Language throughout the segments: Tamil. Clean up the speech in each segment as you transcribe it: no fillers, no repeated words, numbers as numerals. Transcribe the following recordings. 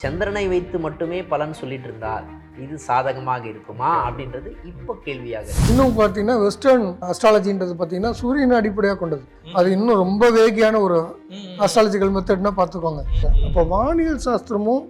சந்திரனை வைத்து மட்டுமே பலன் சொல்லிட்டு இருந்தால் இது சாதகமாக இருக்குமா அப்படின்றது இப்போ கேள்வியாக இன்னும் பார்த்தீங்கன்னா வெஸ்டர்ன் அஸ்ட்ராலஜின்றது பார்த்தீங்கன்னா சூரியனை அடிப்படையாக கொண்டது. அது இன்னும் ரொம்ப வேகியான ஒரு அஸ்ட்ராலஜிக்கல் மெத்தட்னா பார்த்துக்கோங்க. அப்போ வானியல் சாஸ்திரமும்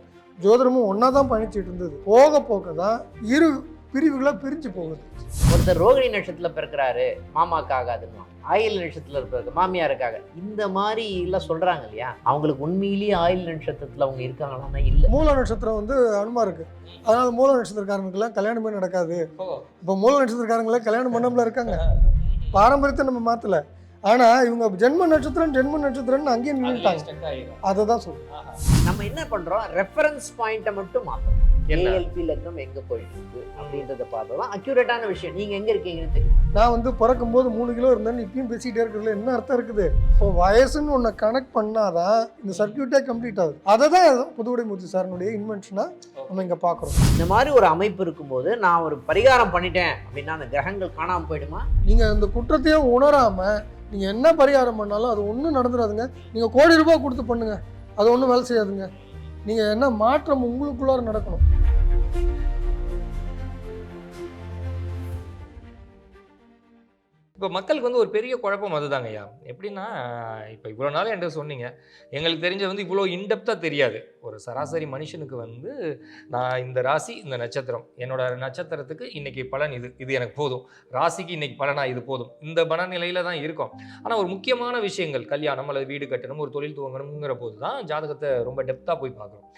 ஜோதிடமும் ஒன்றா தான் பயணிச்சுட்டு இருந்தது. போக போக தான் இரு பிரிவுகளாக பிரிஞ்சு போகுது. ஒருத்தர் ரோகிணி நட்சத்திரத்தில் பிறக்கிறாரு மாமாக்கு ஆகாதுன்னு, ஆயில் நட்சத்திரத்தில் இருப்பாரு மாமியாருக்காக, இந்த மாதிரி எல்லாம் சொல்றாங்க இல்லையா? அவங்களுக்கு உண்மையிலேயே ஆயில் நட்சத்திரத்தில் அவங்க இருக்காங்களான்னா இல்லை. மூல நட்சத்திரம் வந்து அனுமா இருக்கு, அதனால மூல நட்சத்திரக்காரங்களுக்குலாம் கல்யாணமே நடக்காது. இப்போ மூல நட்சத்திரக்காரங்களாம் கல்யாணம் பண்ணாமல இருக்காங்க. பாரம்பரியத்தை நம்ம மாத்தல, ஆனா இவங்க ஜென்ம நட்சத்திரம்னு அங்கேயே நின்றுட்டாங்க. அதை தான் சொல்றோம். நம்ம என்ன பண்றோம், ரெஃபரன்ஸ் பாயிண்ட்டை மட்டும் மாத்தோம். ஏஎல்பி லக்னம் எங்க போயிட்டு இருக்கு அப்படின்றத பார்த்ததான் அக்யூரேட்டான விஷயம். நீங்க எங்க இருக்கீங்கன்னு தெரியும். நான் வந்து பிறக்கும் போது 3 கிலோ இருந்தேன்னு இப்பயும் பேசிட்டே இருக்கிறதுல என்ன அர்த்தம் இருக்குது? இப்போ வயசுன்னு ஒன்று கனெக்ட் பண்ணாதான் இந்த சர்க்கியூட்டே கம்ப்ளீட் ஆகுது. அதை தான் புதுவுடைமூர்த்தி சாரனுடைய இன்வென்ஷனா நம்ம இங்க பாக்குறோம். இந்த மாதிரி ஒரு அமைப்பு இருக்கும்போது நான் ஒரு பரிகாரம் பண்ணிட்டேன் அப்படின்னா அந்த கிரகங்கள் காணாம போயிடுமா? நீங்க இந்த குற்றத்தையும் உணராம நீங்க என்ன பரிகாரம் பண்ணாலும் அது ஒன்றும் நடந்துடாதுங்க. நீங்க கோடி ரூபாய் கொடுத்து பண்ணுங்க, அது ஒன்றும் வேலை செய்யாதுங்க. நீங்க என்ன மாற்றம் உங்களுக்குள்ளார நடக்கணும். இப்போ மக்களுக்கு வந்து ஒரு பெரிய குழப்பம் அதுதாங்க ஐயா. எப்படின்னா, இப்போ இவ்வளோ நாள் என்கிட்ட சொன்னீங்க, எங்களுக்கு தெரிஞ்ச வந்து இவ்வளோ இன்டெப்த்தாக தெரியாது. ஒரு சராசரி மனுஷனுக்கு வந்து நான் இந்த ராசி இந்த நட்சத்திரம், என்னோட நட்சத்திரத்துக்கு இன்றைக்கி பலன் இது எனக்கு போதும், ராசிக்கு இன்றைக்கி பலனா இது போதும், இந்த மனநிலையில் தான் இருக்கும். ஆனால் ஒரு முக்கியமான விஷயங்கள், கல்யாணம் அல்லது வீடு கட்டணும், ஒரு தொழில் துவங்கணுங்கிற போது தான் ஜாதகத்தை ரொம்ப டெப்த்தாக போய் பார்க்குறோம்.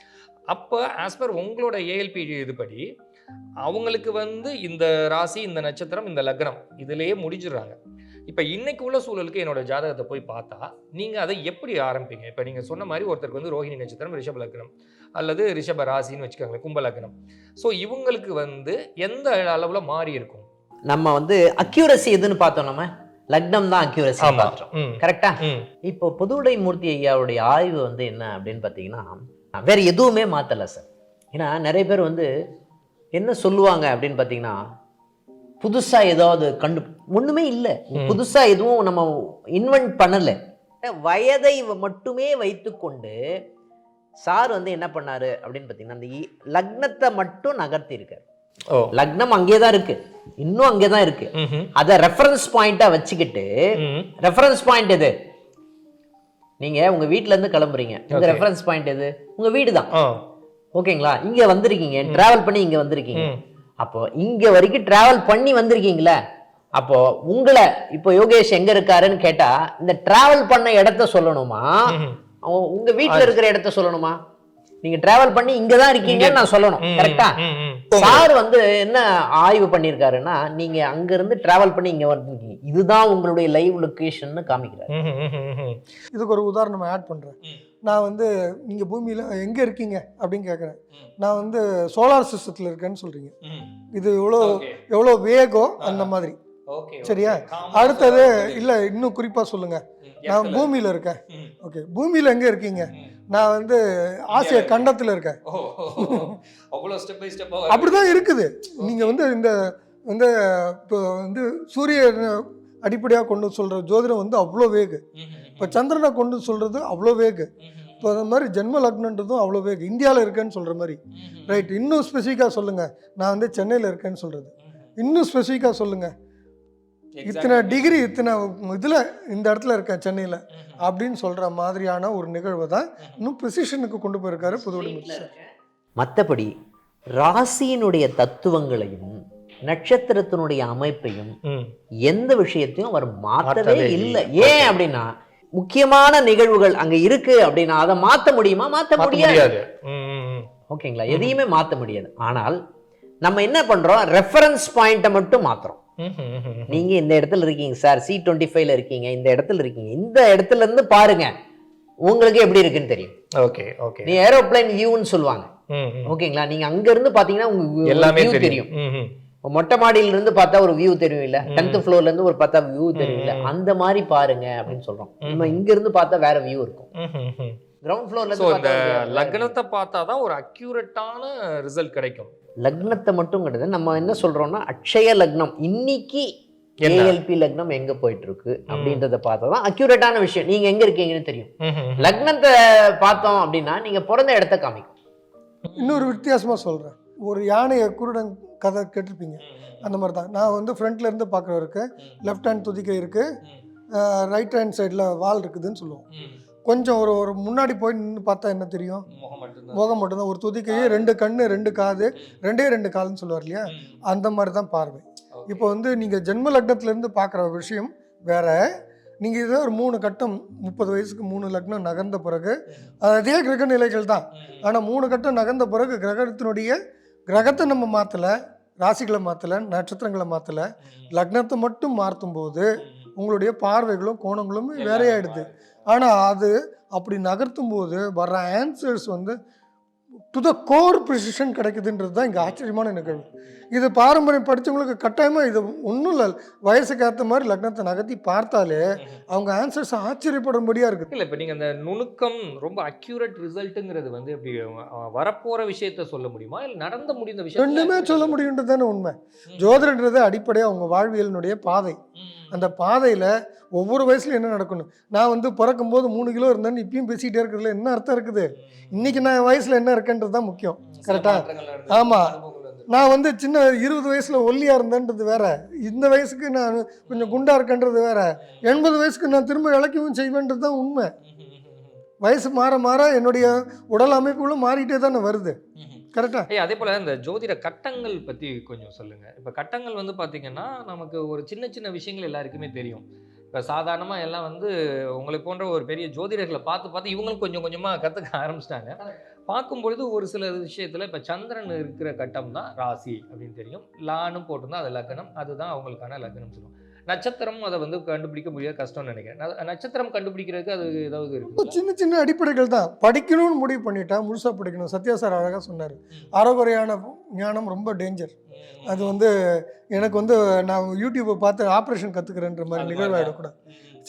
அப்போ ஆஸ் பர் உங்களோட ஏஎல்பி இதுபடி அவங்களுக்கு வந்து இந்த ராசி இந்த நட்சத்திரம் இந்த லக்னம் இதிலேயே முடிஞ்சிடுறாங்க. இப்போ இன்னைக்கு உள்ள சூழலுக்கு என்னோட ஜாதகத்தை போய் பார்த்தா நீங்கள் அதை எப்படி ஆரம்பிப்பீங்க? இப்போ நீங்கள் சொன்ன மாதிரி ஒருத்தருக்கு வந்து ரோஹிணி நட்சத்திரம் ரிஷப லக்னம் அல்லது ரிஷப ராசின்னு வச்சுக்கோங்களேன், கும்ப லக்னம். ஸோ இவங்களுக்கு வந்து எந்த அளவில் மாறி இருக்கும்? நம்ம வந்து அக்யூரசி எதுன்னு பார்த்தோம், நம்ம லக்னம் தான் அக்யூரசி பார்த்தோம். கரெக்டா? இப்போ புதுவுடைமூர்த்தி ஐயாவுடைய ஆய்வு வந்து என்ன அப்படின்னு பார்த்தீங்கன்னா வேற எதுவுமே மாற்றலை சார். ஏன்னா நிறைய பேர் வந்து என்ன சொல்லுவாங்க அப்படின்னு பார்த்தீங்கன்னா புதுசாக ஏதாவது ஒன்றுமே இல்லை, புதுசாக எதுவும் நம்ம இன்வென்ட் பண்ணலை. வயதை மட்டுமே வைத்துக்கொண்டு சார் வந்து என்ன பண்ணாரு அப்படின்னு பார்த்தீங்கன்னா அந்த லக்னத்தை மட்டும் நகர்த்தி இருக்காரு. லக்னம் அங்கே தான் இருக்கு, இன்னும் அங்கே தான் இருக்கு. அதை ரெஃபரன்ஸ் பாயிண்டா வச்சுக்கிட்டு, ரெஃபரன்ஸ் பாயிண்ட் எது? நீங்க உங்க வீட்டுல இருந்து கிளம்புறீங்க, இந்த ரெஃபரன்ஸ் பாயிண்ட் எது? உங்க வீடு தான். ஓகேங்களா? இங்க வந்திருக்கீங்க, டிராவல் பண்ணி இங்க வந்திருக்கீங்க. அப்போ இங்க வரைக்கும் டிராவல் பண்ணி வந்திருக்கீங்களா? அப்போ உங்களை இப்போ யோகேஷ் எங்க இருக்காருன்னு கேட்டா இந்த டிராவல் பண்ண இடத்த சொல்லணுமா, உங்க வீட்டுல இருக்கிற இடத்த சொல்லணுமா? நீங்க டிராவல் பண்ணி இங்கதான் இருக்கீங்கன்னு நான் சொல்லணும். கரெக்டா? சார் வந்து என்ன ஆய்வு பண்ணிருக்காருன்னா நீங்க அங்க இருந்து டிராவல் பண்ணி இங்க வந்திருக்கீங்க, இதுதான் உங்களுடைய லைவ் லொகேஷன் காமிக்கிறாரு. இதுக்கு ஒரு உதாரணம் ஆட் பண்றேன். நான் வந்து நீங்க பூமியில எங்க இருக்கீங்க அப்படின்னு கேட்கறேன். நான் வந்து சோலார் சிஸ்டத்துல இருக்கேன்னு சொல்றீங்க. இது எவ்வளோ வேகம் அந்த மாதிரி. சரியா? அடுத்தது இல்ல, இன்னும் குறிப்பா சொல்லுங்க. நான் பூமியில இருக்கேன். ஓகே, பூமியில எங்க இருக்கீங்க? நான் வந்து ஆசிய கண்டத்துல இருக்கேன். அப்படிதான் இருக்குது. நீங்க வந்து இந்த வந்து இப்போ வந்து சூரிய அடிப்படையாக கொண்டு சொல்ற ஜோதிடம் வந்து அவ்வளோ வேகு. இப்போ சந்திரனை கொண்டு சொல்றது அவ்வளோ வேகு. இப்போ அந்த மாதிரி ஜென்ம லக்னன்றதும் அவ்வளோ வேகு. இந்தியாவில் இருக்கேன்னு சொல்ற மாதிரி. ரைட், இன்னும் ஸ்பெசிஃபிக்காக சொல்லுங்க. நான் வந்து சென்னையில் இருக்கேன்னு சொல்றது இன்னும் ஸ்பெசிஃபிக்காக சொல்லுங்க. இத்தனை டிகிரி இத்தனை இதில் இந்த இடத்துல இருக்கேன் சென்னையில் அப்படின்னு சொல்கிற மாதிரியான ஒரு நிகழ்வை தான் இன்னும் ப்ரிசிஷனுக்கு கொண்டு போயிருக்காரு புதுவுடைமூர்த்தி சார். மற்றபடி ராசியினுடைய தத்துவங்களையும் நட்சத்திரத்தினுடைய அமைப்பையும் எந்த விஷயத்தையும் அவர் மாற்றவே இல்லை. ஏன் அப்படின்னா முக்கியமான நிகழ்வுகள் அங்க இருக்கு அப்படின்னா அதை மாற்ற முடியுமா? மாற்ற முடியாது. ஓகேங்களா? எதையுமே மாற்ற முடியாது. ஆனால் நம்ம என்ன பண்றோம், ரெஃபரன்ஸ் பாயிண்ட்டை மட்டும் மாத்துறோம். நீங்க இந்த இடத்துல இருக்கீங்க சார், C25ல இருக்கீங்க, இந்த இடத்துல இருக்கீங்க, இந்த இடத்துல இருந்து பாருங்க உங்களுக்கு எப்படி இருக்குன்னு தெரியும். ஓகே ஓகே, நீ ஏரோப்ளேன் வியூன்னு சொல்லுவாங்க. ஓகேங்களா? நீங்க அங்க இருந்து பாத்தீங்கன்னா உங்களுக்கு எல்லாமே தெரியும். மொட்டை மாடியில இருந்து பார்த்தா ஒரு வியூ தெரியும் இல்ல, 10th ஃப்ளோர்ல இருந்து ஒரு பார்த்தா வியூ தெரியும் இல்ல, அந்த மாதிரி பாருங்க அப்படின்னு சொல்றோம். நம்ம இங்க இருந்து பார்த்தா வேற வியூ இருக்கும். கிரவுண்ட் ஃப்ளோர்ல இருந்து லக்னத்தை பார்த்தா தான் ஒரு அக்யூரேட்டான ரிசல்ட் கிடைக்கும். லக்னத்தை மட்டும் கிடையாது, நம்ம என்ன சொல்றோம்னா அக்ஷய லக்னம், இன்னைக்கு ஏஎல்பி லக்னம் எங்க போயிட்டு இருக்கு அப்படின்றத பார்த்தா தான் அக்யூரேட்டான விஷயம். நீங்க எங்க இருக்கீங்கன்னு தெரியும். லக்னத்தை பார்த்தோம் அப்படின்னா நீங்க பிறந்த இடத்த காமிக்கும். இன்னொரு வித்தியாசமாக சொல்கிறேன். ஒரு யானையை குருடன் கதை கேட்டிருப்பீங்க, அந்த மாதிரி தான். நான் வந்து ஃப்ரண்ட்ல இருந்து பார்க்குறவருக்கு லெஃப்ட் ஹேண்ட் துதிக்கை இருக்குது, ரைட் ஹேண்ட் சைடில் வால் இருக்குதுன்னு சொல்லுவோம். கொஞ்சம் ஒரு முன்னாடி போய் நின்று பார்த்தா என்ன தெரியும்? முகம் மட்டும்தான். ஒரு துதிக்கையே 2 கண்ணு 2 காது 2 கால்னு சொல்லுவார் இல்லையா, அந்த மாதிரி தான் பார்வை. இப்போ வந்து நீங்கள் ஜென்ம லக்னத்திலேருந்து பார்க்குற விஷயம் வேற. நீங்கள் இதே ஒரு 3 கட்டம் 30 வயசுக்கு 3 லக்னம் நகர்ந்த பிறகு அதே கிரக நிலைகள் தான். ஆனால் 3 கட்டம் நகர்ந்த பிறகு கிரகத்தை நம்ம மாற்றலை, ராசிகளை மாற்றலை, நட்சத்திரங்களை மாற்றலை, லக்னத்தை மட்டும் மாற்றும் போது உங்களுடைய பார்வைகளும் கோணங்களும் வேறையாயிடுது. ஆனால் அது அப்படி நகர்த்தும் போது வர்ற ஆன்சர்ஸ் வந்து டு த கோர் ப்ரிசிஷன் கிடைக்குதுன்றது தான் இங்கே ஆச்சரியமான நிகழ்வு. இது பாரம்பரியம் படித்தவங்களுக்கு கட்டாயமாக இது ஒன்றும் இல்லை, வயசுக்கு ஏற்ற மாதிரி லக்னத்தை நகர்த்தி பார்த்தாலே அவங்க ஆன்சர்ஸ் ஆச்சரியப்படும்படியாக இருக்குது. இல்லை, இப்போ நீங்கள் அந்த நுணுக்கம் ரொம்ப அக்யூரேட் ரிசல்ட்டுங்கிறது வந்து எப்படி வரப்போகிற விஷயத்த சொல்ல முடியுமா, இல்லை நடந்த முடிந்த விஷயம்? ரெண்டுமே சொல்ல முடியுன்றது தானே உண்மை. ஜோதிடன்றது அடிப்படையாக அவங்க வாழ்வியலினுடைய பாதை. அந்த பாதையில் ஒவ்வொரு வயசுலையும் என்ன நடக்கணும். நான் வந்து பிறக்கும்போது 3 கிலோ இருந்தேன்னு இப்பயும் பேசிக்கிட்டே இருக்கிறதுல என்ன அர்த்தம் இருக்குது? இன்றைக்கி நான் வயசில் என்ன இருக்கேன்றது தான் முக்கியம். கரெக்டாக? ஆமாம். நான் வந்து சின்ன 20 வயசில் ஒல்லியாக இருந்தேன்றது வேற, இந்த வயசுக்கு நான் கொஞ்சம் குண்டாக இருக்கேன்றது வேற, 80 வயசுக்கு நான் திரும்ப இழக்கவும் செய்வேன்றது தான் உண்மை. வயசு மாற மாற என்னுடைய உடல் அமைப்புகளும் மாறிட்டே தானே வருது. கரெக்டா? அதே போல் இந்த ஜோதிட கட்டங்கள் பற்றி கொஞ்சம் சொல்லுங்கள். இப்போ கட்டங்கள் வந்து பார்த்திங்கன்னா நமக்கு ஒரு சின்ன சின்ன விஷயங்கள் எல்லாருக்குமே தெரியும். இப்போ சாதாரணமாக எல்லாம் வந்து உங்களை போன்ற ஒரு பெரிய ஜோதிடர்களை பார்த்து இவங்களும் கொஞ்சம் கொஞ்சமாக கற்றுக்க ஆரம்பிச்சிட்டாங்க. பார்க்கும்பொழுது ஒரு சில விஷயத்தில் இப்போ சந்திரன் இருக்கிற கட்டம் தான் ராசி அப்படின்னு தெரியும், லானும் போட்டிருந்தா அது லக்னம், அதுதான் அவங்களுக்கான லக்னம் சொல்லுவோம். நட்சத்திரம் அதை வந்து கண்டுபிடிக்க முடியாது, கஷ்டம்னு நினைக்கிறேன். நட்சத்திரம் கண்டுபிடிக்கிறதுக்கு அது ஏதாவது இருக்கு? சின்ன சின்ன அடிப்படைகள் தான். படிக்கணும்னு முடிவு பண்ணிட்டா முழுசாக படிக்கணும். சத்யா சார் அழகாக சொன்னார், அறகுறையான ஞானம் ரொம்ப டேஞ்சர். அது வந்து எனக்கு வந்து நான் யூடியூப்பை பார்த்து ஆப்ரேஷன் கற்றுக்கிறேன்ற மாதிரி நிகழ்வாயிடக்கூடாது.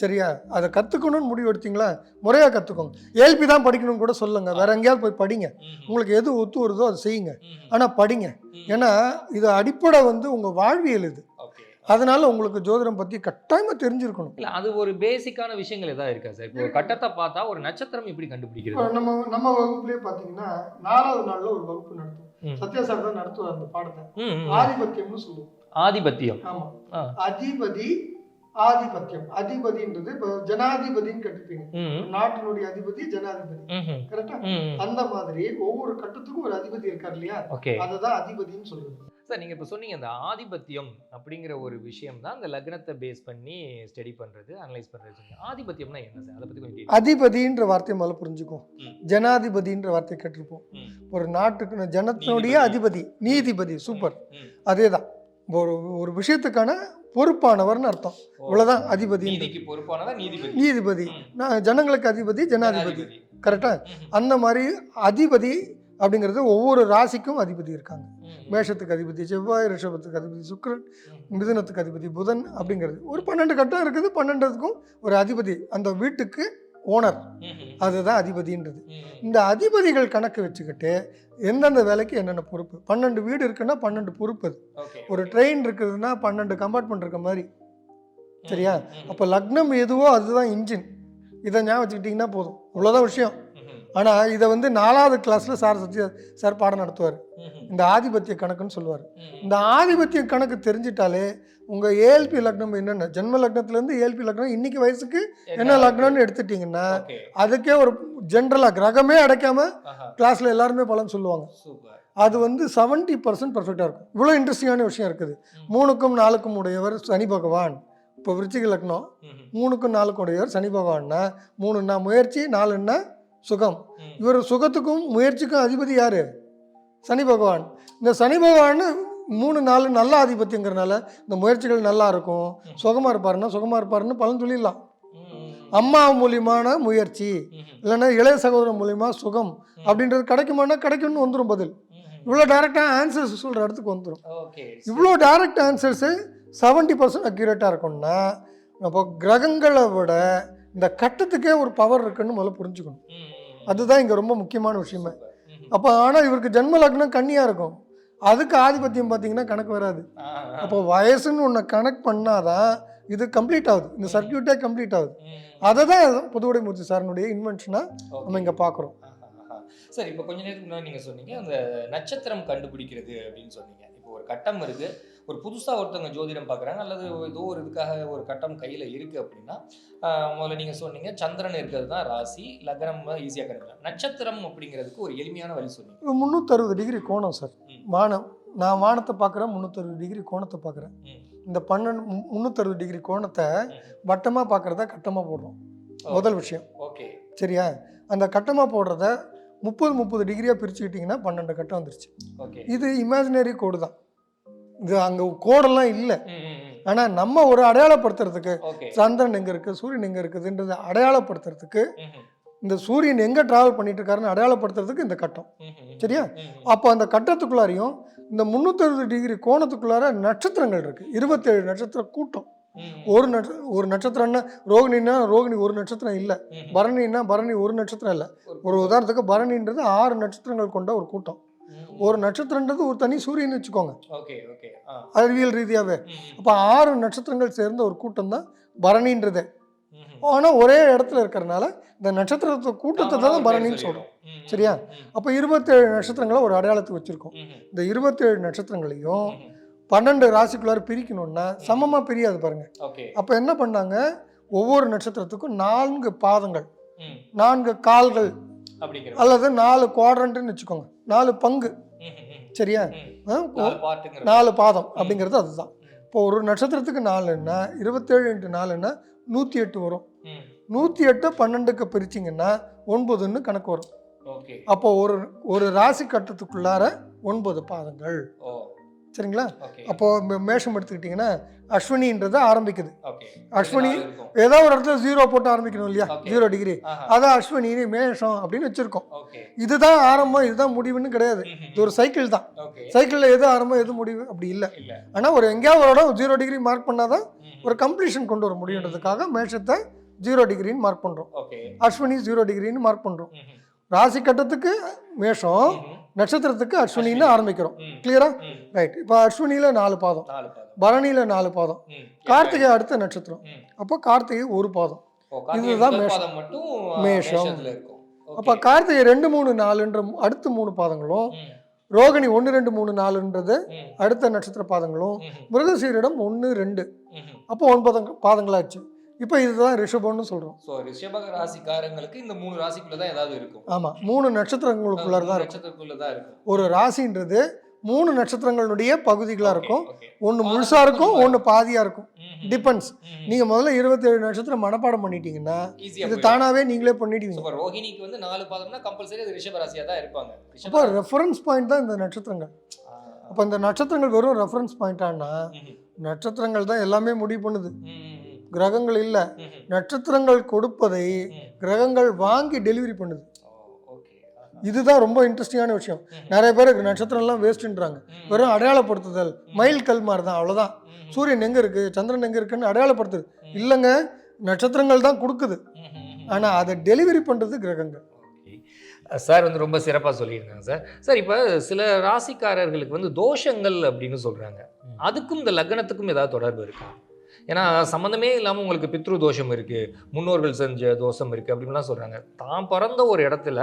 சரியா? அதை கற்றுக்கணும்னு முடிவு எடுத்தீங்களா, முறையாக கற்றுக்கோங்க. ஏல்பி தான் படிக்கணும்னு கூட சொல்லுங்கள், வேற எங்கேயாவது போய் படிங்க, உங்களுக்கு எது ஒத்து வருதோ அதை செய்யுங்க, ஆனால் படிங்க. ஏன்னா இது அடிப்படை வந்து உங்கள் வாழ்வியல் இது. அதனால உங்களுக்கு ஜோதிடம் பற்றி கட்டாயமாக தெரிஞ்சிருக்கணும். இல்லை, அது ஒரு பேசிக்கான விஷயங்கள் எதாவது இருக்கா சார்? இப்போ கட்டத்தை பார்த்தா ஒரு நட்சத்திரம் எப்படி கண்டுபிடிக்கிறது? நம்ம வகுப்புலேயே பார்த்தீங்கன்னா 4வது நாளில் ஒரு வகுப்பு நடத்தும். சத்யா சார் தான் நடத்துவார் அந்த பாடத்தை. ஆதிபத்தியம்னு சொல்லுவோம். ஆதிபத்தியம்? ஆமாம். அதிபதி ஆதிபத்தியம். அதிபதின்றது இப்போ ஜனாதிபதின்னு கேட்டிருப்பீங்க, நாட்டினுடைய அதிபதி ஜனாதிபதி. கரெக்டா? அந்த மாதிரி ஒவ்வொரு கட்டத்துக்கும் ஒரு அதிபதி இருக்கார் இல்லையா, அதுதான் அதிபதின்னு சொல்லுது. சார், நீங்கள் இப்போ சொன்னீங்க அந்த ஆதிபத்தியம் அப்படிங்கிற ஒரு விஷயம் தான் அந்த லக்னத்தை பேஸ் பண்ணி ஸ்டடி பண்ணுறது, அனலைஸ் பண்ணுறது. ஆதிபத்தியம்னா என்ன சார்? அதை பற்றி கொஞ்சம். அதிபதின்ற வார்த்தையை மேலே புரிஞ்சுக்கும், ஜனாதிபதின்ற வார்த்தையை கேட்டிருப்போம். ஒரு நாட்டுக்கு ஜனத்தினுடைய அதிபதி, நீதிபதி. சூப்பர், அதே தான். ஒரு விஷயத்துக்கான பொறுப்பானவர்னு அர்த்தம். இவ்வளவுதான் அதிபதி. நீதிபதி ஜனங்களுக்கு அதிபதி, ஜனாதிபதி. கரெக்டா? அந்த மாதிரி அதிபதி அப்படிங்கிறது ஒவ்வொரு ராசிக்கும் அதிபதி இருக்காங்க. மேஷத்துக்கு அதிபதி செவ்வாய், ரிஷபத்துக்கு அதிபதி சுக்கிரன், மிதுனத்துக்கு அதிபதி புதன். அப்படிங்கிறது ஒரு 12 கட்டம் இருக்குது. 12க்கும் ஒரு அதிபதி, அந்த வீட்டுக்கு ஓனர், அதுதான் அதிபதின்றது. இந்த அதிபதிகள் கணக்கு வச்சுக்கிட்டு எந்தெந்த வேலைக்கு என்னென்ன பொறுப்பு. 12 வீடு இருக்குன்னா 12 பொறுப்பு. அது ஒரு ட்ரெயின் இருக்குதுன்னா 12 கம்பார்ட்மெண்ட் இருக்க மாதிரி. சரியா? அப்போ லக்னம் எதுவோ அதுதான் இன்ஜின். இதை ஞாபகம் வச்சுக்கிட்டிங்கன்னா போதும், இவ்வளோதான் விஷயம். ஆனால் இதை வந்து 4வது கிளாஸில் சார் பாடம் நடத்துவார். இந்த ஆதிபத்திய கணக்குன்னு சொல்லுவார். இந்த ஆதிபத்திய கணக்கு தெரிஞ்சிட்டாலே உங்கள் ஏஎல்பி லக்னம் என்னென்ன, ஜென்ம லக்னத்துலேருந்து ஏஎல்பி லக்னம் இன்னைக்கு வயசுக்கு என்ன லக்னம்னு எடுத்துட்டிங்கன்னா அதுக்கே ஒரு ஜென்ரலாக கிரகமே அடைக்காம கிளாஸில் எல்லாருமே பலன் சொல்லுவாங்க. அது வந்து 70% பர்ஃபெக்டாக இருக்கும். இவ்வளோ இன்ட்ரெஸ்டிங்கான விஷயம் இருக்குது. 3க்கும் 4க்கும் உடையவர் சனி பகவான். இப்போ விருச்சிக லக்னம் 3க்கும் 4க்கும் உடையவர் சனி பகவான்னா 3ன்னா முயற்சி, 4ன்னா சுகம். இவர் சுகத்துக்கும் முயற்சிக்கும் அதிபதி யாரு? சனி பகவான். இந்த சனி பகவான் 3, 4 நல்ல அதிபதிங்கிறனால இந்த முயற்சிகள் நல்லா இருக்கும். சுகமாக இருப்பாருன்னு பலன் சொல்லிடலாம். அம்மா மூலியமான முயற்சி, இல்லைன்னா இளைய சகோதரன் மூலியமா சுகம் அப்படின்றது கிடைக்குமானா கிடைக்கும்னு வந்துடும் பதில். இவ்வளோ டைரக்டாக ஆன்சர்ஸ் சொல்கிற இடத்துக்கு வந்துடும். இவ்வளோ டைரக்ட் ஆன்சர்ஸு 70% அக்யூரேட்டாக இருக்கும்னா அப்போ கிரகங்களை விட இந்த கட்டத்துக்கே ஒரு பவர் இருக்குன்னு முதல்ல புரிஞ்சுக்கணும். அதுதான் இங்கே ரொம்ப முக்கியமான விஷயமே. அப்போ ஆனால் இவருக்கு ஜென்ம லக்னம் கன்னியாக இருக்கும், அதுக்கு ஆதிபத்தியம் பார்த்தீங்கன்னா கணக்கு வராது. அப்போ வயசுன்னு ஒன்று கனெக்ட் பண்ணாதான் இது கம்ப்ளீட் ஆகுது, இந்த சர்க்கியூட்டே கம்ப்ளீட் ஆகுது. அதை தான் புதுவுடை மூர்த்தி சாரனுடைய இன்வென்ஷனாக நம்ம இங்கே பார்க்குறோம். சார் இப்போ கொஞ்ச நேரத்துக்கு முன்னாடி நீங்கள் சொன்னீங்க அந்த நட்சத்திரம் கண்டுபிடிக்கிறது அப்படின்னு சொன்னீங்க. இப்போ ஒரு கட்டம் இருக்கு, ஒரு புதுசாக ஒருத்தவங்க ஜோதிடம் பார்க்குறாங்க அல்லது ஏதோ ஒரு இதுக்காக ஒரு கட்டம் கையில் இருக்குது அப்படின்னா முதல்ல நீங்கள் சொன்னீங்க சந்திரன் இருக்கிறது தான் ராசி, லக்னம் ஈஸியாக கண்டுபிடிக்கலாம். நட்சத்திரம் அப்படிங்கிறதுக்கு ஒரு எளிமையான வழி சொன்னீங்க. 360 டிகிரி கோணம் சார். வானம், நான் வானத்தை பார்க்குறேன், 360 டிகிரி கோணத்தை பார்க்குறேன். இந்த 360 டிகிரி கோணத்தை வட்டமாக பார்க்குறத கட்டமாக போடுறோம். முதல் விஷயம். ஓகே, சரியா? அந்த கட்டமாக போடுறத 30 டிகிரியாக பிரிச்சுக்கிட்டிங்கன்னா 12 கட்டம் வந்துருச்சு. ஓகே, இது இமேஜினரி கோடு தான். இது அங்கே கோடெல்லாம் இல்லை. ஆனால் நம்ம ஒரு அடையாளப்படுத்துறதுக்கு சந்திரன் எங்கே இருக்குது, சூரியன் எங்கே இருக்குதுன்றதை அடையாளப்படுத்துறதுக்கு, இந்த சூரியன் எங்கே ட்ராவல் பண்ணிட்டு இருக்காருன்னு அடையாளப்படுத்துறதுக்கு இந்த கட்டம். சரியா? அப்போ அந்த கட்டத்துக்குள்ளாரையும் இந்த 360 டிகிரி கோணத்துக்குள்ளார நட்சத்திரங்கள் இருக்குது. 27 நட்சத்திர கூட்டம். ஒரு நட்சத்திரம்னா ரோகிணின்னா ரோகிணி ஒரு நட்சத்திரம் இல்லை, பரணின்னா பரணி ஒரு நட்சத்திரம் இல்லை. ஒரு உதாரணத்துக்கு பரணின்றது 6 நட்சத்திரங்கள் கொண்ட ஒரு கூட்டம். ஒரு நட்சத்திரன்றது ஒரு தனி சூரியன் வச்சுக்கோங்க அறிவியல் ரீதியாகவே. அப்போ 6 நட்சத்திரங்கள் சேர்ந்த ஒரு கூட்டம் தான் பரணின்றது. ஆனால் ஒரே இடத்துல இருக்கிறதுனால இந்த நட்சத்திரத்தை கூட்டத்தை தான் பரணின்னு சொல்கிறோம். சரியா? அப்போ 27 நட்சத்திரங்களை ஒரு அடையாளத்துக்கு வச்சுருக்கோம். இந்த 27 நட்சத்திரங்களையும் 12 ராசிக்குள்ளார பிரிக்கணும்னா சமமாக பிரியாது பாருங்க. அப்போ என்ன பண்ணாங்க, ஒவ்வொரு நட்சத்திரத்துக்கும் 4 பாதங்கள், 4 கால்கள் அல்லது 4 குவாட்ரண்ட்னு வச்சுக்கோங்க, 4 பங்கு. சரியா? 4 பாதம் அப்படிங்கிறது அதுதான். இப்போ ஒரு நட்சத்திரத்துக்கு 4ன்னா 27 × 4ன்னா 108 வரும். 108 12க்கு பிரிச்சிங்கன்னா 9ன்னு கணக்கு வரும். அப்போ ஒரு ராசி கட்டத்துக்குள்ளார 9 பாதங்கள். சரிங்களா? அப்போ மேஷம் எடுத்துக்கிட்டிங்கன்னா அஸ்வினின்றது ஆரம்பிக்குது. அஸ்வினி ஏதோ ஒரு இடத்துல 0 போட்டு ஆரம்பிக்கணும் இல்லையா, 0 டிகிரி. அதான் அஸ்வினி மேஷம் அப்படின்னு வச்சிருக்கோம். இதுதான் ஆரம்பம் இதுதான் முடிவுன்னு கிடையாது. இது ஒரு சைக்கிள் தான். சைக்கிளில் எது ஆரம்பம் எது முடிவு அப்படி இல்லை. ஆனால் ஒரு எங்கேயாவது ஒரு இடம் 0 டிகிரி மார்க் பண்ணாதான் ஒரு கம்ப்ளீஷன் கொண்டு வர முடியுன்றதுக்காக மேஷத்தை 0 டிகிரின்னு மார்க் பண்ணுறோம், அஸ்வினி 0 டிகிரின்னு மார்க் பண்ணுறோம். ராசி கட்டத்துக்கு மேஷம், நட்சத்திரத்துக்கு அஸ்வினின்னு ஆரம்பிக்கிறோம். கிளியரா? ரைட். இப்போ அஸ்வினியில் 4 பாதம், பரணியில் 4 பாதம், கார்த்திகை அடுத்த நட்சத்திரம். அப்போ கார்த்திகை 1 பாதம். இதுதான் மேஷம் மேஷம். அப்போ கார்த்திகை 2, 3, 4ன்ற அடுத்த 3 பாதங்களும், ரோகிணி 1, 2, 3, 4ன்றது அடுத்த நட்சத்திர பாதங்களும், மிருகசீரிடம் 1, 2, அப்போ 9 பாதங்களாச்சு. இப்போ இதுதான் ரிஷபம்னு சொல்றோம். சோ ரிஷப ராசிக்காரங்களுக்கு இந்த 3 ராசிக்குள்ள தான் ஏதாவது இருக்கும். ஆமா, 3 நட்சத்திரங்களுக்குள்ள தான் இருக்கும். ஒரு ராசின்றது 3 நட்சத்திரங்களுடைய பகுதிகளா இருக்கும். ஒன்னு முழுசா இருக்கும், ஒன்னு பாதியா இருக்கும். டிபெண்ட்ஸ். நீங்க முதல்ல 27 நட்சத்திரம் மனப்பாடம் பண்ணிட்டீங்கன்னா இது தானாவே நீங்களே பண்ணிடுவீங்க. இப்போ ரோஹிணிக்கு வந்து 4 பாதம்னா கம்பல்சரி அது ரிஷப ராசியா தான் இருப்பாங்க. அப்போ ரெஃபரன்ஸ் பாயிண்ட் தான் இந்த நட்சத்திரங்கள். அப்போ இந்த நட்சத்திரங்கள் வெறும் ரெஃபரன்ஸ் பாயிண்டானா, நட்சத்திரங்கள் தான் எல்லாமே முடிவு பண்ணுது, கிரகங்கள் இல்லை. நட்சத்திரங்கள் கொடுப்பதை கிரகங்கள் வாங்கி டெலிவரி பண்ணுது. இதுதான் ரொம்ப இன்ட்ரெஸ்டிங்கான விஷயம். நிறைய பேருக்கு நட்சத்திரம்லாம் வேஸ்ட்ன்றாங்க. வெறும் அடையாளப்படுத்துதல், மைல் கல் மாதிரி தான், அவ்வளோதான். சூரியன் எங்கே இருக்குது, சந்திரன் எங்கே இருக்குன்னு அடையாளப்படுத்துது இல்லைங்க, நட்சத்திரங்கள் தான் கொடுக்குது. ஆனால் அதை டெலிவரி பண்ணுறது கிரகங்கள். சார் வந்து ரொம்ப சிறப்பாக சொல்லியிருக்காங்க சார். சார் இப்போ சில ராசிக்காரர்களுக்கு வந்து தோஷங்கள் அப்படின்னு சொல்கிறாங்க, அதுக்கும் இந்த லக்னத்துக்கும் ஏதாவது தொடர்பு இருக்கா? ஏன்னா சம்மந்தமே இல்லாமல் உங்களுக்கு பித்ரு தோஷம் இருக்குது, முன்னோர்கள் செஞ்ச தோஷம் இருக்குது அப்படின்லாம் சொல்கிறாங்க. தான் பிறந்த ஒரு இடத்துல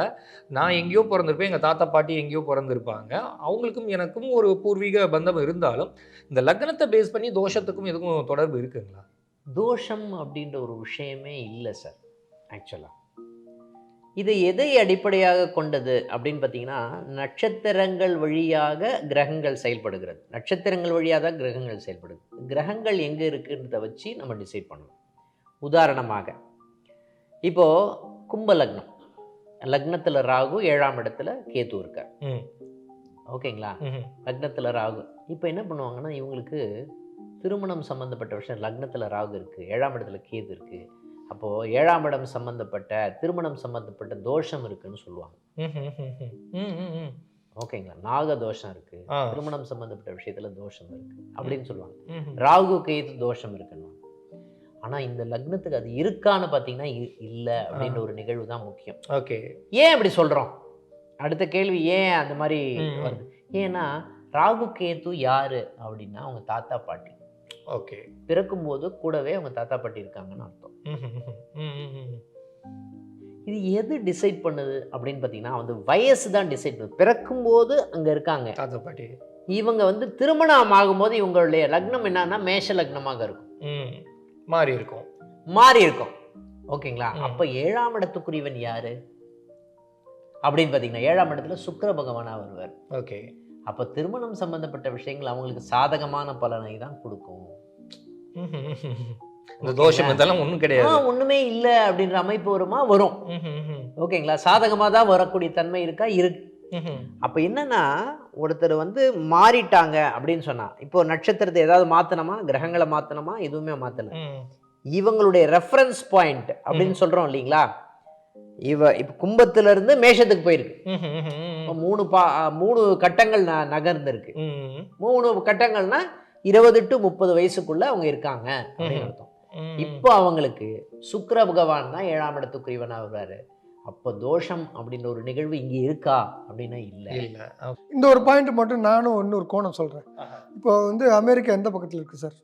நான் எங்கேயோ பிறந்திருப்பேன், எங்கள் தாத்தா பாட்டி எங்கேயோ பிறந்திருப்பாங்க, அவங்களுக்கும் எனக்கும் ஒரு பூர்வீக பந்தம் இருந்தாலும் இந்த லக்னத்தை பேஸ் பண்ணி தோஷத்துக்கும் எதுக்கும் தொடர்பு இருக்குங்களா? தோஷம் அப்படின்ற ஒரு விஷயமே இல்லை சார். ஆக்சுவலாக இதை எதை அடிப்படையாக கொண்டது அப்படின்னு பார்த்தீங்கன்னா, நட்சத்திரங்கள் வழியாக கிரகங்கள் செயல்படுகிறது. நட்சத்திரங்கள் வழியாக தான் கிரகங்கள் செயல்படுது. கிரகங்கள் எங்கே இருக்குன்றதை வச்சு நம்ம டிசைட் பண்ணணும். உதாரணமாக இப்போது கும்ப லக்னம், லக்னத்தில் ராகு, 7ஆம் இடத்துல கேது இருக்கார். ஓகேங்களா? லக்னத்தில் ராகு. இப்போ என்ன பண்ணுவாங்கன்னா, இவங்களுக்கு திருமணம் சம்மந்தப்பட்ட விஷயம், லக்னத்தில் ராகு இருக்குது, 7ஆம் இடத்துல கேது இருக்குது, அப்போது 7ஆம் இடம் சம்மந்தப்பட்ட திருமணம் சம்மந்தப்பட்ட தோஷம் இருக்குன்னு சொல்லுவாங்க. ஓகேங்களா? நாக தோஷம் இருக்குது, திருமணம் சம்மந்தப்பட்ட விஷயத்தில் தோஷம் இருக்குது அப்படின்னு சொல்லுவாங்க. ராகு கேது தோஷம் இருக்குன்னு. ஆனால் இந்த லக்னத்துக்கு அது இருக்கான்னு பார்த்தீங்கன்னா இல்லை அப்படின்ற ஒரு நிகழ்வு தான் முக்கியம். ஓகே, ஏன் அப்படி சொல்கிறோம்? அடுத்த கேள்வி ஏன் அந்த மாதிரி வருது? ஏன்னா ராகு கேது யார் அப்படின்னா அவங்க தாத்தா பாட்டி. ஓகே, பிறக்கும்போது கூடவே அவங்க தாத்தா பாட்டி இருக்காங்கன்னு அர்த்தம். இது எது டிசைட் பண்ணுது அப்படின்னு பார்த்தீங்கன்னா வந்து வயசு தான் டிசைட் பண்ணுது. பிறக்கும்போது அங்கே இருக்காங்க தாத்தா பாட்டி, இவங்க வந்து திருமணம் ஆகும்போது இவங்களுடைய லக்னம் என்னன்னா மேஷ லக்னமாக இருக்கும், மாறி இருக்கும். ஓகேங்களா? அப்போ 7ஆம் இடத்துக்குரியவன் யாரு அப்படின்னு பார்த்தீங்கன்னா 7ஆம் இடத்துல சுக்கிர பகவானா வருவார். ஓகே. அப்போ திருமணம் சம்பந்தப்பட்ட விஷயங்கள் அவங்களுக்கு சாதகமான பலனை தான் கொடுக்கும். இந்த தோஷம் இதெல்லாம் ஒன்றும் கிடையாது, ஒண்ணுமே இல்லை அப்படின்ற அமைப்பு வரும். ஓகேங்களா? சாதகமாக தான் வரக்கூடிய தன்மை இருக்கு. அப்போ என்னன்னா ஒருத்தர் வந்து மாறிட்டாங்க அப்படின்னு சொன்னா, இப்போ நட்சத்திரத்தை ஏதாவது மாத்தணுமா, கிரகங்களை மாத்தணுமா, எதுவுமே மாத்தல. இவங்களுடைய ரெஃபரன்ஸ் பாயிண்ட் அப்படின்னு சொல்றோம் இல்லைங்களா? இப்ப கும்பத்துல இருந்து மேஷத்துக்கு போயிருக்கு. 3 கட்டங்கள் நகர்ந்து இருக்கு. 3 கட்டங்கள்னா 20 to 30 வயசுக்குள்ள அவங்க இருக்காங்க அப்படின்னு அர்த்தம். இப்போ அவங்களுக்கு சுக்கிர பகவான் தான் 7ஆம் இடத்துக்குரியவனா வருவாரு. அப்போ தோஷம் அப்படின்ற ஒரு நிகழ்வு இங்க இருக்கா அப்படின்னா இல்லை. இந்த ஒரு பாயிண்ட் மட்டும் நானும் இன்னொரு கோணம் சொல்றேன். இப்போ வந்து அமெரிக்கா எந்த பக்கத்துல இருக்கு சார்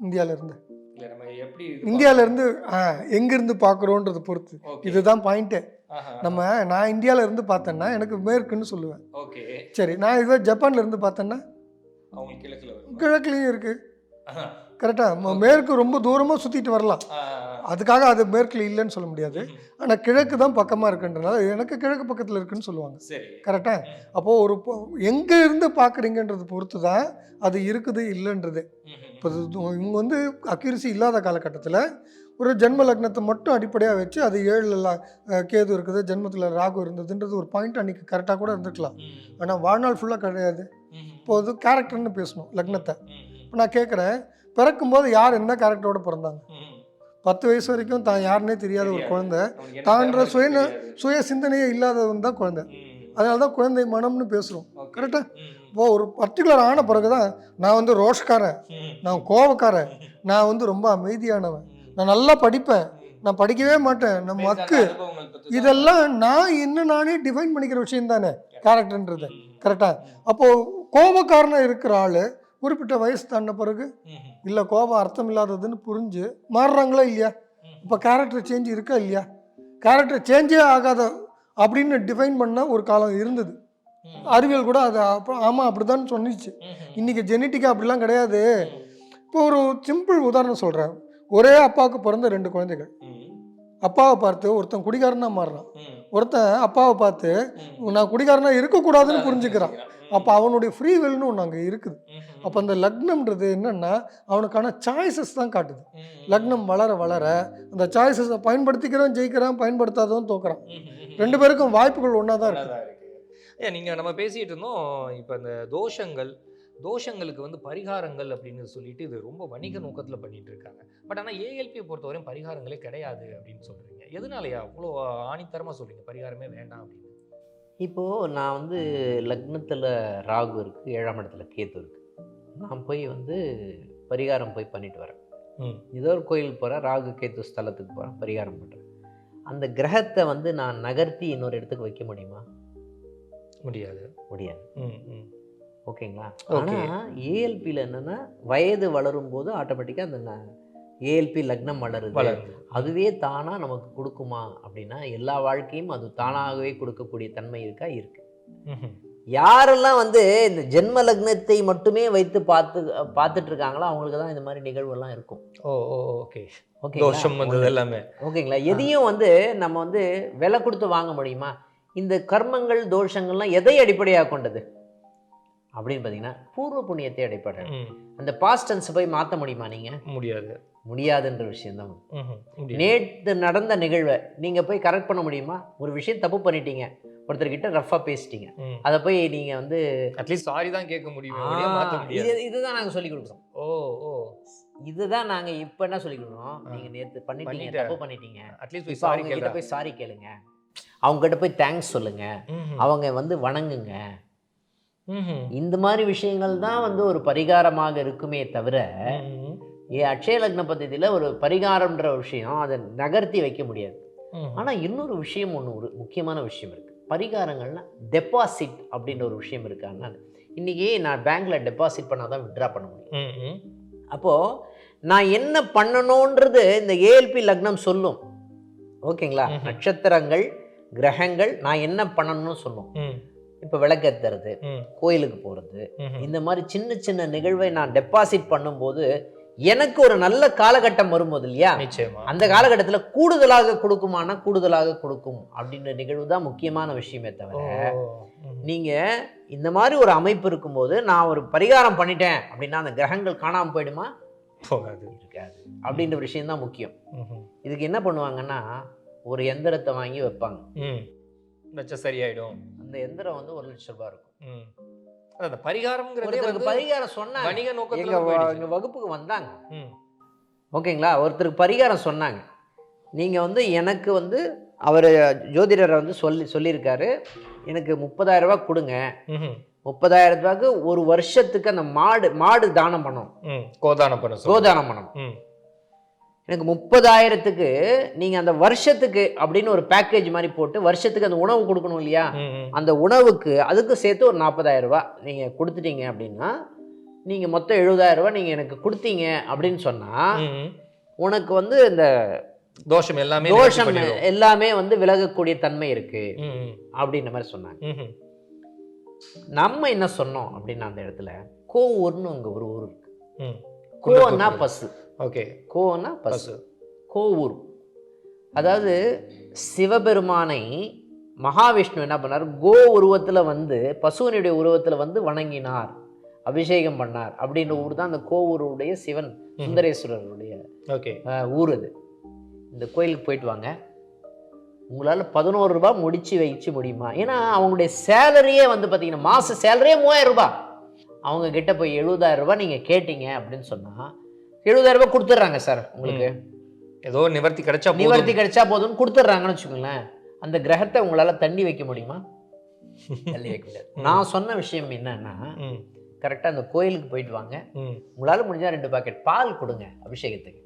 இந்தியால இருந்து? இந்தியால இருந்து எங்கிருந்து பார்க்குறோன்றது பொறுத்து இதுதான் பாயிண்ட்டே. நான் இந்தியால இருந்து பார்த்தேன்னா எனக்கு மேற்குன்னு சொல்லுவேன். சரி, நான் இதுவே ஜப்பான்ல இருந்து பார்த்தேன்னா கிழக்குலையும் இருக்கு. கரெக்டா? மேற்கு ரொம்ப தூரமாக சுற்றிட்டு வரலாம், அதுக்காக அது மேற்கில் இல்லைன்னு சொல்ல முடியாது. ஆனால் கிழக்கு தான் பக்கமாக இருக்குன்றனால எனக்கு கிழக்கு பக்கத்தில் இருக்குன்னு சொல்லுவாங்க. கரெக்டா? அப்போது ஒரு எங்கே இருந்து பார்க்குறீங்கன்றது பொறுத்து தான் அது இருக்குது இல்லைன்றது. இப்போ இவங்க வந்து அக்யூரசி இல்லாத காலகட்டத்தில் ஒரு ஜென்ம லக்னத்தை மட்டும் அடிப்படையாக வச்சு அது 7 கேது இருக்குது, ஜென்மத்தில் ராகு இருந்ததுன்றது ஒரு பாயிண்ட் அன்றைக்கி கரெக்டாக கூட இருந்துக்கலாம். ஆனால் வாழ்நாள் ஃபுல்லாக கிடையாது. இப்போது கேரக்டர்னு பேசணும் லக்னத்தை. இப்போ நான் கேட்குறேன், பிறக்கும்போது யார் என்ன கேரக்டரோட பிறந்தாங்க? 10 வயசு வரைக்கும் தான் யாருன்னே தெரியாத ஒரு குழந்தை, தான்ற சுய சிந்தனையே இல்லாதவன் தான் குழந்தை. அதனால தான் குழந்தை மனம்னு பேசுகிறோம். கரெக்டாக? இப்போ ஒரு பர்டிகுலர் ஆன பிறகு தான் நான் வந்து ரோஷக்காரன், நான் கோபக்காரன், நான் வந்து ரொம்ப அமைதியானவன், நான் நல்லா படிப்பேன், நான் படிக்கவே மாட்டேன், நம்ம மக்கு, இதெல்லாம் நான் நானே டிஃபைன் பண்ணிக்கிற விஷயம் தானே கேரக்டர்ன்றது. கரெக்டாக? அப்போது கோபக்காரனாக இருக்கிற ஆள் குறிப்பிட்ட வயசு தாண்ட பிறகு இல்லை கோபம் அர்த்தம் இல்லாததுன்னு புரிஞ்சு மாறுறாங்களா இல்லையா? இப்போ கேரக்டர் சேஞ்ச் இருக்கா இல்லையா? கேரக்டர் சேஞ்சே ஆகாத அப்படின்னு டிஃபைன் பண்ண ஒரு காலம் இருந்தது. அறிவியல் கூட அது ஆமாம் அப்படிதான் சொன்னிச்சு. இன்றைக்கி ஜெனட்டிக்காக அப்படிலாம் கிடையாது. இப்போ ஒரு சிம்பிள் உதாரணம் சொல்கிறேன். ஒரே அப்பாவுக்கு பிறந்த 2 குழந்தைகள், அப்பாவை பார்த்து ஒருத்தன் குடிகாரனாக மாறுறான், ஒருத்தன் அப்பாவை பார்த்து நான் குடிகாரனாக இருக்கக்கூடாதுன்னு புரிஞ்சுக்கிறான். அப்போ அவனுடைய ஃப்ரீ வில்னு ஒன்று அங்கே இருக்குது. அப்போ அந்த லக்னம்ன்றது என்னென்னா அவனுக்கான சாய்ஸஸ் தான் காட்டுது. லக்னம் வளர வளர அந்த சாய்ஸஸை பயன்படுத்திக்கிறவன் ஜெயிக்கிறான், பயன்படுத்தாதவன் தோக்குறான். 2 பேருக்கும் வாய்ப்புகள் ஒன்றா தான் இருக்குது. நீங்கள் நம்ம பேசிகிட்டு இருந்தோம் இப்போ இந்த தோஷங்களுக்கு வந்து பரிகாரங்கள் அப்படின்னு சொல்லிட்டு இது ரொம்ப வணிக நோக்கத்தில் பண்ணிட்டு இருக்காங்க. பட் ஆனால் ஏஎல்பியை பொறுத்தவரையும் பரிகாரங்களே கிடையாது அப்படின்னு சொல்கிறீங்க. எதனாலயா அவ்வளோ ஆணித்தரமாக சொல்கிறீங்க பரிகாரமே வேண்டாம் அப்படின்னு? இப்போது நான் வந்து லக்னத்தில் ராகு இருக்குது, 7ஆம் இடத்துல கேது இருக்குது. நான் போய் வந்து பரிகாரம் போய் பண்ணிட்டு வரேன். ஏதோ ஒரு கோயிலுக்கு போகிறேன், ராகு கேது ஸ்தலத்துக்கு போகிறேன், பரிகாரம் பண்ணுறேன். அந்த கிரகத்தை வந்து நான் நகர்த்தி இன்னொரு இடத்துக்கு வைக்க முடியுமா? முடியாது. ஓகேங்களா? ஆனால் ஏஎல்பியில் என்னென்னா வயது வளரும் போது ஆட்டோமேட்டிக்காக அந்த ஏஎல்பி லக்னம் வளருது. அதுவே தானாக நமக்கு கொடுக்குமா அப்படின்னா எல்லா வாழ்க்கையும் அது தானாகவே கொடுக்கக்கூடிய தன்மை இருக்கு. யாரெல்லாம் வந்து இந்த ஜென்ம லக்னத்தை மட்டுமே வைத்து பார்த்துட்டு இருக்காங்களோ அவங்களுக்கு தான் இந்த மாதிரி நிகழ்வுலாம் இருக்கும். ஓகேங்களா? எதையும் வந்து நம்ம வந்து விலை கொடுத்து வாங்க முடியுமா? இந்த கர்மங்கள் தோஷங்கள்லாம் எதை அடிப்படையாக கொண்டது அப்படின்னு பார்த்தீங்கன்னா பூர்வ புண்ணியத்தை அடிப்படை. அந்த பாஸ்ட் டென்ஸை போய் மாற்ற முடியுமா? நீங்கள் முடியாதுன்ற விஷயம்தான். நேற்று நடந்த நிகழ்வை நீங்கள் போய் கரெக்ட் பண்ண முடியுமா? ஒரு விஷயம் தப்பு பண்ணிட்டீங்க, ஒருத்தர்கிட்ட ரஃபாக பேசிட்டீங்க, அதை போய் நீங்கள் வந்து அட்லீஸ்ட் சாரி தான் கேட்க முடியும். இதுதான் நாங்கள் சொல்லிக் கொடுக்குறோம். இதுதான் நாங்கள் இப்போ என்ன சொல்லிக் கொடுக்குறோம், நீங்கள் நேற்று பண்ணிட்டீங்க, தப்பு பண்ணிட்டீங்க, அட்லீஸ்ட் அவங்ககிட்ட போய் சாரி கேளுங்க, அவங்ககிட்ட போய் தேங்க்ஸ் சொல்லுங்க, அவங்க வந்து வணங்குங்க. இந்த மாதிரி விஷயங்கள் தான் வந்து ஒரு பரிகாரமாக இருக்குமே தவிர அட்சய லக்ன பദ്ധதியில் ஒரு பரிகாரம்ன்ற விஷயம் அதை நகர்த்தி வைக்க முடியாது. ஆனால் இன்னொரு விஷயம் ஒரு முக்கியமான விஷயம் இருக்குது. பரிகாரங்கள்னா டெபாசிட் அப்படின்ற ஒரு விஷயம் இருக்காங்க. இன்றைக்கி நான் பேங்க்கில் டெபாசிட் பண்ணால் தான் வித்ட்ரா பண்ண முடியும். அப்போது நான் என்ன பண்ணணுன்றது இந்த ஏஎல்பி லக்னம் சொல்லும். ஓகேங்களா? நட்சத்திரங்கள் கிரகங்கள் நான் என்ன பண்ணணும்னு சொல்லும். இப்போ விளக்கேத்துறது, கோயிலுக்கு போகிறது, இந்த மாதிரி சின்ன சின்ன நிகழ்வை நான் டெபாசிட் பண்ணும்போது எனக்கு ஒரு நல்ல காலகட்டம் வரும்போது இல்லையா, அந்த காலகட்டத்தில் கூடுதலாக கொடுக்குமானா கூடுதலாக கொடுக்கும் அப்படின்ற நிகழ்வு தான் முக்கியமான விஷயமே தவிர, நீங்க இந்த மாதிரி ஒரு அமைப்பு இருக்கும்போது நான் ஒரு பரிகாரம் பண்ணிட்டேன் அப்படின்னா அந்த கிரகங்கள் காணாமல் போயிடுமா? போகாது, இருக்காது. அப்படின்ற விஷயம் தான் முக்கியம். இதுக்கு என்ன பண்ணுவாங்கன்னா ஒரு எந்திரத்தை வாங்கி வைப்பாங்க, வச்சா சரியாயிடும். அந்த எந்திரம் வந்து 1 லட்சம் ரூபாய் இருக்கும். அந்த பரிகாரம்ங்கிறதே வந்து பரிகாரம் சொன்னாங்க, வணிக நோக்கத்துல எங்க வகுப்புக்கு வந்தாங்க. ஓகேங்களா, ஒருத்தருக்கு பரிகாரம் சொன்னாங்க. நீங்க வந்து எனக்கு வந்து அவர் ஜோதிடரை வந்து சொல்லியிருக்காரு, எனக்கு 30,000 ரூபாய் கொடுங்க, 30,000 ரூபாய்க்கு ஒரு வருஷத்துக்கு அந்த மாடு தானம் பண்ணணும், கோதானம் பண்ணணும். எனக்கு 30,000க்கு நீங்க அந்த வருஷத்துக்கு அப்படின்னு ஒரு பேக்கேஜ் மாதிரி போட்டு வருஷத்துக்கு அந்த உணவு கொடுக்கணும் இல்லையா, அந்த உணவுக்கு அதுக்கு சேர்த்து ஒரு 40,000 ரூபாய் நீங்க கொடுத்துட்டீங்க அப்படின்னா, நீங்க மொத்தம் 70,000 ரூபாய் நீங்க எனக்கு கொடுத்தீங்க அப்படின்னு சொன்னா உனக்கு வந்து இந்த தோஷம் எல்லாமே வந்து விலகக்கூடிய தன்மை இருக்கு அப்படின்ற மாதிரி சொன்னாங்க. நம்ம என்ன சொன்னோம் அப்படின்னா, அந்த இடத்துல கோவூர்னு அங்க ஒரு ஊர் இருக்கு. கோன்னா பசு, ஓகே, கோன்னா பசு, கோவூர். அதாவது சிவபெருமானை மகாவிஷ்ணு என்ன பண்ணார், கோ உருவத்துல வந்து பசுவனுடைய உருவத்துல வந்து வணங்கினார், அபிஷேகம் பண்ணார் அப்படின்ற ஊர் தான் அந்த கோவூருடைய சிவன் சுந்தரேஸ்வரருடைய ஊர். அது இந்த கோயிலுக்கு போயிட்டு வாங்க, உங்களால் 11 ரூபாய் முடிச்சு முடியுமா? ஏன்னா அவங்களுடைய சேலரியே வந்து பார்த்தீங்கன்னா மாத சேலரியே 3000 ரூபாய். அவங்க கிட்ட போய் 70,000 ரூபாய் நீங்கள் கேட்டீங்க அப்படின்னு சொன்னால் 70,000 ரூபாய் கொடுத்துட்றாங்க சார், உங்களுக்கு ஏதோ நிவர்த்தி கிடைச்சா போதும்னு கொடுத்துட்றாங்கன்னு வச்சுக்கோங்களேன். அந்த கிரகத்தை உங்களால் தண்ணி வைக்க முடியுமா? தள்ளி வைக்க முடியாது. நான் சொன்ன விஷயம் என்னன்னா, கரெக்டாக அந்த கோயிலுக்கு போயிட்டு வாங்க, உங்களால் முடிஞ்சால் 2 பாக்கெட் பால் கொடுங்க அபிஷேகத்துக்கு,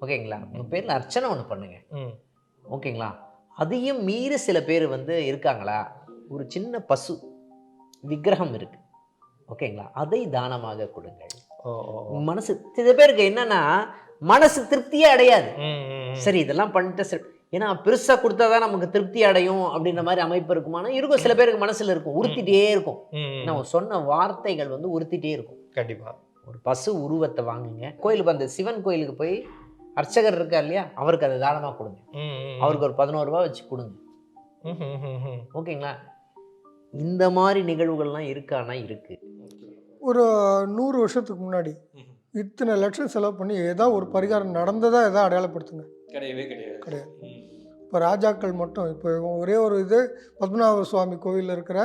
ஓகேங்களா? உங்கள் பேரில் அர்ச்சனை ஒன்று பண்ணுங்க, ஓகேங்களா? அதையும் மீறி சில பேர் வந்து இருக்காங்களா, ஒரு சின்ன பசு விக்கிரகம் இருக்கு, ஓகேங்களா, அதை தானமாக கொடுங்கள். மனசு சில பேருக்கு என்னன்னா மனசு திருப்தியே அடையாது. சரி இதெல்லாம் பண்ணிட்டு சரி, ஏன்னா பெருசா கொடுத்தாதான் நமக்கு திருப்தி அடையும் அப்படின்ற மாதிரி அமைப்பு இருக்குமானா இருக்கும். சில பேருக்கு மனசுல இருக்கும், உறுத்திட்டே இருக்கும். நம்ம சொன்ன வார்த்தைகள் வந்து உறுத்திட்டே இருக்கும். கண்டிப்பா ஒரு பசு உருவத்தை வாங்குங்க, கோயிலுக்கு அந்த சிவன் கோயிலுக்கு போய் அர்ச்சகர் இருக்கார் இல்லையா, அவருக்கு அதை தானமாக கொடுங்க, அவருக்கு ஒரு 11 ரூபாய் வச்சு கொடுங்க, ஓகேங்களா? இந்த மாதிரி நிகழ்வுகள்லாம் இருக்கானா? இருக்கு. ஒரு 100 வருஷத்துக்கு முன்னாடி இத்தனை லட்சம் செலவு பண்ணி ஏதாவது ஒரு பரிகாரம் நடந்ததா ஏதாவது அடையாளப்படுத்துங்க? கிடையாது. இப்போ ராஜாக்கள் மட்டும், இப்போ ஒரே ஒரு இது பத்மநாப சுவாமி கோவிலில் இருக்கிற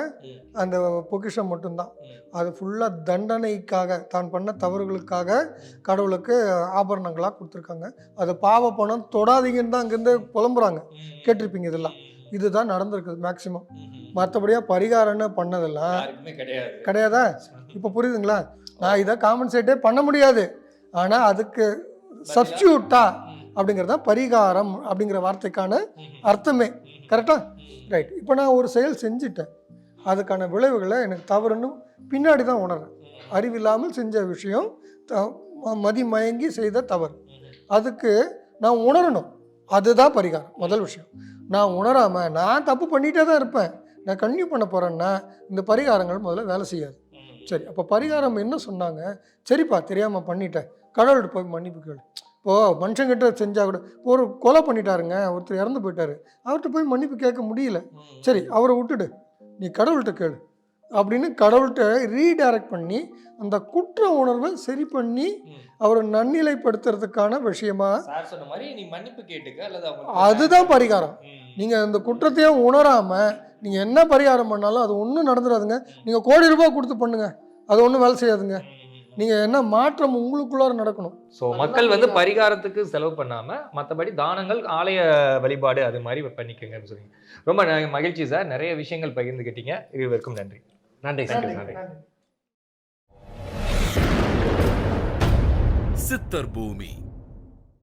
அந்த பொக்கிஷம் மட்டும்தான், அது ஃபுல்லாக தண்டனைக்காக தான் பண்ண தவறுகளுக்காக கடவுளுக்கு ஆபரணங்களாக கொடுத்துருக்காங்க. அது பாவ பணம் தொடாதீங்கன்னு தான் அங்கேருந்து புலம்புறாங்க, கேட்டிருப்பீங்க. இதெல்லாம் இதுதான் நடந்திருக்குது மேக்சிமம். மற்றபடியாக பரிகாரம்னு பண்ணதெல்லாம் கிடையாதா? இப்போ புரியுதுங்களா? நான் இதை காம்பன்சேட்டே பண்ண முடியாது, ஆனால் அதுக்கு சப்ஸ்டியூட்டா அப்படிங்கிறதா பரிகாரம் அப்படிங்கிற வார்த்தைக்கான அர்த்தமே. கரெக்டா? ரைட். இப்போ நான் ஒரு செயல் செஞ்சுட்டேன், அதுக்கான விளைவுகளை எனக்கு தவறுன்னு பின்னாடி தான் உணர்றேன். அறிவில்லாமல் செஞ்ச விஷயம், மதிமயங்கி செய்த தவறு, அதுக்கு நான் உணரணும். அதுதான் பரிகாரம். முதல் விஷயம், நான் உணராமல் நான் தப்பு பண்ணிகிட்டே தான் இருப்பேன், நான் கன்டினியூ பண்ண போகிறேன்னா இந்த பரிகாரங்கள் முதல்ல வேலை செய்யாது. சரி, அப்போ பரிகாரம் என்ன சொன்னாங்க? சரிப்பா தெரியாமல் பண்ணிட்டேன், கடவுள்கிட்ட போய் மன்னிப்பு கேளு. இப்போது மனுஷங்கிட்ட செஞ்சால் கூட, ஒரு கொலை பண்ணிட்டாருங்க, ஒருத்தர் இறந்து போயிட்டாரு, அவர்கிட்ட போய் மன்னிப்பு கேட்க முடியல, சரி அவரை விட்டுடு, நீ கடவுள்கிட்ட கேளு அப்படின்னு கடவுள்கிட்ட ரீடைரக்ட் பண்ணி அந்த குற்ற உணர்வை சரி பண்ணி அவரை நன்னிலைப்படுத்துறதுக்கான விஷயமா அதுதான் பரிகாரம். நீங்கள் அந்த குற்றத்தையே உணராமல் நீங்கள் என்ன பரிகாரம் பண்ணாலும் அது ஒன்றும் நடந்துடாதுங்க. நீங்கள் கோடி ரூபாய் கொடுத்து பண்ணுங்க, அது ஒன்றும் வேலை செய்யாதுங்க. நீங்கள் என்ன மாற்றம் உங்களுக்குள்ளார நடக்கணும். ஸோ மக்கள் வந்து பரிகாரத்துக்கு செலவு பண்ணாமல் மற்றபடி தானங்கள், ஆலய வழிபாடு அது மாதிரி பண்ணிக்கங்கன்னு சொன்னீங்க. ரொம்ப மகிழ்ச்சி சார், நிறைய விஷயங்கள் பகிர்ந்துக்கிட்டீங்க. இருவருக்கும் நன்றி. நன்றி சார். நன்றி. சித்தர் பூமி.